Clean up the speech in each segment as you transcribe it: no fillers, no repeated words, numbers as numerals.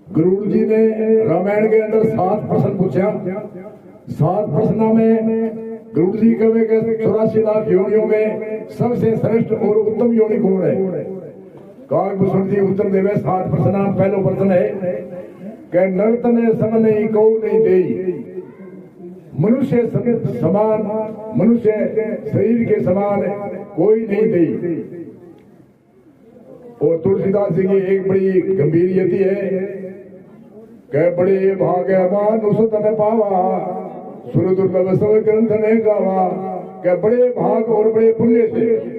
गरुड़ जी ने रामायण के अंदर 7 प्रश्न पूछा। 7 प्रश्नों में गरुड़ जी कहे कि 84 लाख योनियों में सबसे श्रेष्ठ और उत्तम योनि कौन है? काकभूषण जी उत्तर देवे 7 प्रश्न। पहलो प्रश्न है कि नर्तन सम नहीं को नहीं दे, मनुष्य समान, मनुष्य शरीर के समान कोई नहीं दे। और तुलसीदास जी की एक बड़ी गंभीर यति है कि बड़े भाग्यवान उस तन पावा, सुर दुर्लभ सब ग्रंथ ने गावा। कि बड़े भाग और बड़े पुण्य से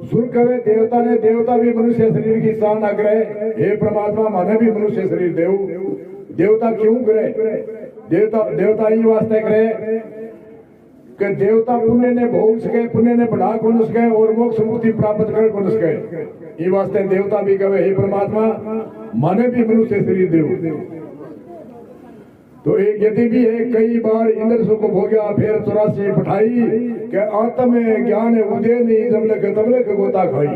सुर कवे देवता ने, देवता भी मनुष्य शरीर की स्थान न करे। हे परमात्मा माने भी मनुष्य शरीर देव। देवता क्यों करे? देवता ये वास्ते करे कि देवता पुण्य ने भोग सके, पुण्य ने बढ़ा को सके और मोक्ष मुक्ति प्राप्त कर को सके। ये वास्ते देवता भी कहे हे परमात्मा माने भी मनुष्य शरीर देव। तो एक यदि भी है कई बार इंद्र सुख भोग्या फिर 84 पठाई के आत्म ज्ञान उदय नहीं जब तब गोता खाई।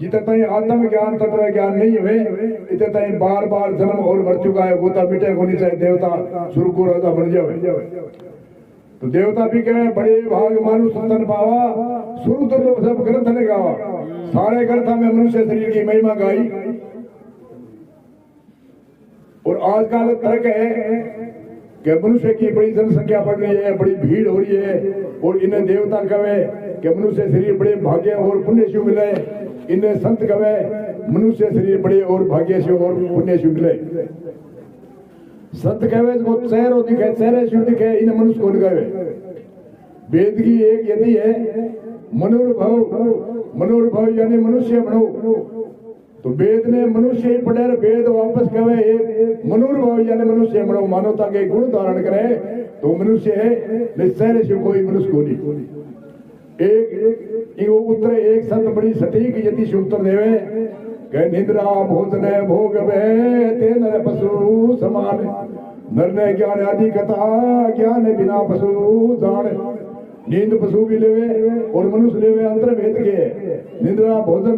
जिते ताई आत्म ज्ञान तत्व ज्ञान नहीं हुए इतने ताई बार बार जन्म और मृत्यु का गोता मिटे को नहीं चाहे देवता शुरू को राजा बन जाए। तो देवता भी कहे बड़े भाग मानु संतन पावा, शुरू तो सब ग्रंथ ने गावा। सारे ग्रंथ में मनुष्य शरीर की महिमा गाई। और आजकल तर्क है कि मनुष्य की बड़ी जनसंख्या बढ़ रही है, बड़ी भीड़ हो रही है और इन्हें देवता कहे कि मनुष्य शरीर बड़े भाग्य और पुण्य से मिले। इन्हें संत कहे मनुष्य शरीर बड़े और भाग्य से और पुण्य से मिले। संत कहे को चेहरो दिखे, चेहरे से दिखे, इन्हें मनुष्य को कहे। वेद की एक यदि है मनोरभव, मनोरभव यानी मनुष्य बनो। तो वेद ने मनुष्य ही पढ़े, वेद वापस कहे मनोरभव यानी मनुष्य बनो। मानवता के गुण धारण करे तो मनुष्य है, निश्चय से कोई मनुष्य को नहीं। एक उत्तर एक संत बड़ी सटीक यदि से उत्तर देवे कि निद्रा भोजन भोग ते नर पशु समान, नर ने ज्ञान आदि कथा ज्ञान बिना पशु जान। नींद पशु भी लेवे और मनुष्य लेवे, अंतर भेद के है। निद्रा भोजन,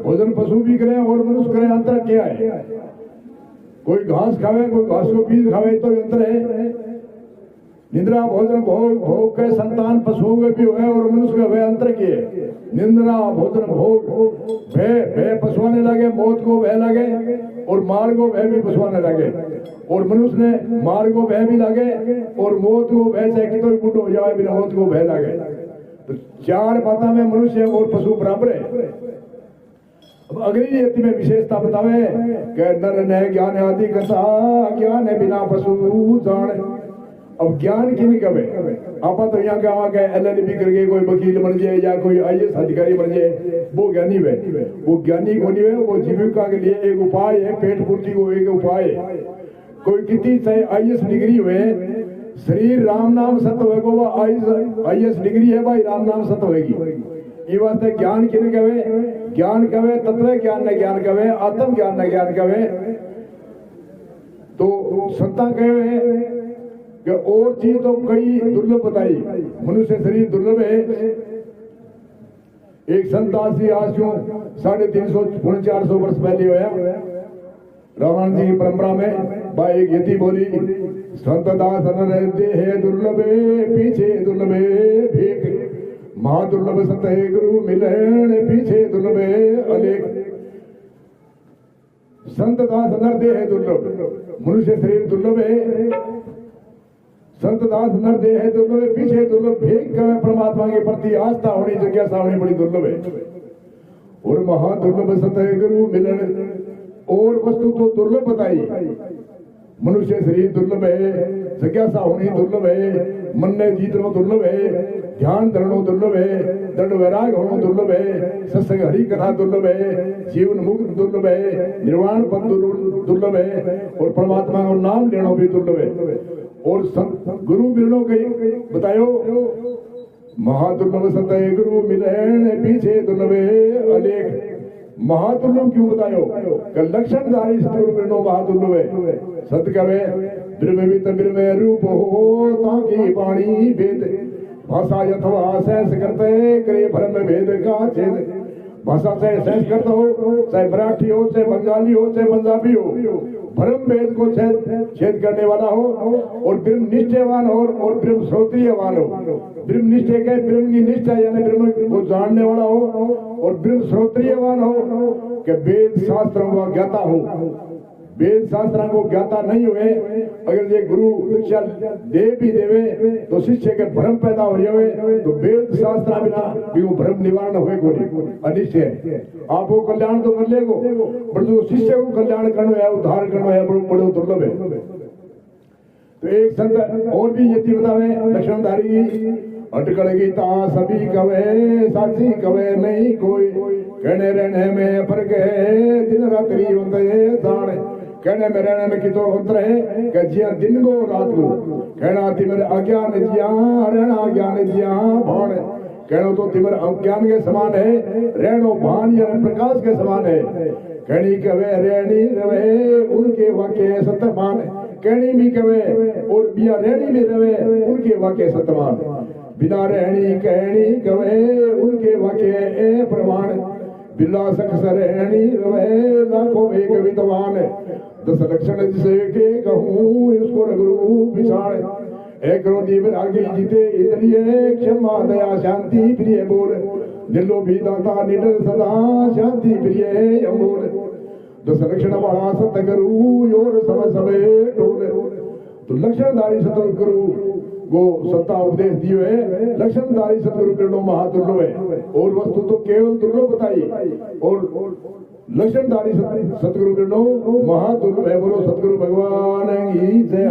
भोजन पशु भी करे और मनुष्य करे, अंतर क्या है? कोई घास खावे, कोई घास को बीज खावे तो अंतर है। निद्रा भोजन भोग, भोग के संतान पशुओं के भी हुए और मनुष्य के हुए, अंतर के है। निद्रा भोजन भोग भय पशुआने लगे, मौत को भय लगे और मार को भय भी पशुआने लगे। और मनुष्य ने मार को भय भी लगे और मौत को भय चाहे कितना बुढ़ हो जाए बिना मौत को भय लगे। तो 4 बातों में मनुष्य और पशु बराबर है। अब अगली यति में विशेषता बतावे कि नर ने ज्ञान आदि कथा ज्ञान बिना पशु जान। अब ज्ञान की नहीं कहे आप तो यहाँ के LLB करके कोई वकील बन जाए या कोई IAS अधिकारी बन जाए, वो ज्ञानी है। वो ज्ञानी को नहीं है, वो जीविका के लिए एक उपाय है, पेट पूर्ति को एक उपाय है। कोई कितनी चाहे IAS डिग्री हुए, शरीर राम नाम सत्य होगा, वो IAS डिग्री है भाई, राम नाम सत्य होगी। ये वास्ते ज्ञान की नहीं कहे, ज्ञान कहे तत्व ज्ञान ने ज्ञान कहे, आत्म ज्ञान ने ज्ञान कहे। तो संता कहे कि और चीज तो कई दुर्लभ बताई, मनुष्य शरीर दुर्लभ है। एक संत आज 350-400 वर्ष पहले होया रावण जी की परंपरा में बा एक यति बोली, संत दास रहते है दुर्लभ पीछे दुर्लभ भीख, महादुर्लभ संत है गुरु मिलन पीछे दुर्लभ अलेख। संत दास नर है दुर्लभ, मनुष्य शरीर दुर्लभ है। संत दास नर देह है दुर्लभ, पीछे दुर्लभ भेद का परमात्मा के प्रति आस्था होनी, जिज्ञासा होनी बड़ी दुर्लभ है। और महादुर्लभ सतह गुरु मिलन और वस्तु तो दुर्लभ बताई। मनुष्य शरीर दुर्लभ है, जिज्ञासा होनी दुर्लभ है, मन ने जीतना दुर्लभ है, ध्यान धरना दुर्लभ है, दृढ़ वैराग होना दुर्लभ है, सत्संग हरि कथा दुर्लभ है, जीवन मुक्त दुर्लभ है, निर्वाण पद दुर्लभ है और परमात्मा का नाम लेना भी दुर्लभ है। और गुरु मिलनों के बतायो महादुर्लभ सतह गुरु मिलन पीछे दुर्लभ अलेख। महादुर्लभ क्यों बतायो? लक्षणधारी गुरु मिलनो महादुर्लभ है। सत्य कवे ब्रह्मवित ब्रह्म रूप हो ताकि पाणी भेद, भाषा यथवा सहस करते करे भ्रम भेद का छेद। भाषा चाहे संस्कृत हो, चाहे मराठी हो, चाहे बंगाली हो, चाहे पंजाबी हो, ब्रह्म वेद को छेद करने वाला हो और ब्रह्म निष्ठावान हो और ब्रह्म श्रोत्रियवान हो। ब्रह्म निष्ठे के ब्रह्म की निष्ठा यानी ब्रह्म को जानने वाला हो और ब्रह्म श्रोत्रियवान हो कि वेद शास्त्रों का ज्ञाता हो। वेद शास्त्रों को ज्ञाता नहीं हुए अगर ये गुरु दीक्षा दे भी देवे तो शिष्य के भ्रम पैदा हो जाए तो वेद शास्त्र बिना भी वो भ्रम निवारण हुए को अनिश्चय आपको कल्याण तो कर लेगो पर जो शिष्य को कल्याण करना है उद्धार करना है बड़ो दुर्लभ है। तो एक संत और भी यति बतावे लक्षणधारी अटकल गीता सभी कवे साक्षी कवे नहीं कोई कहने रहने में फर्क है दिन रात्रि होते जाने कहने में रहने में कितो अंतर है कि जिया दिन को रात को कहना तिमर अज्ञान जिया रहना अज्ञान जिया भान कहना तो तिमर अज्ञान के समान है रहनो भान या प्रकाश के समान है कहनी कवे रहनी रवे उनके वाक्य सत्यमान कहनी भी कवे और बिया रहनी भी रवे उनके वाक्य सत्यमान बिना रहनी कहनी कवे उनके वाक्य प्रमाण बिल्ला सक्स रहनी रवे लाखों एक विद्वान 10 लक्षण जिसे के कहूँ उसको गुरु विचार एक क्रोधी विरागी जीते इसलिए क्षमा दया शांति प्रिय बोल दिलो भी दाता निडर सदा शांति प्रिय अमोल 10 लक्षण वाला सतगुरु योर सब सबे डोल। तो लक्षणधारी सतगुरु वो सत्ता उपदेश दियो है लक्षणधारी सतगुरु करनो महादुर्लभ है और वस्तु तो केवल दुर्लभ बताई और लक्षणधारी सतगुरु करनो महादुर्लभ है। बोलो सतगुरु भगवान की जय।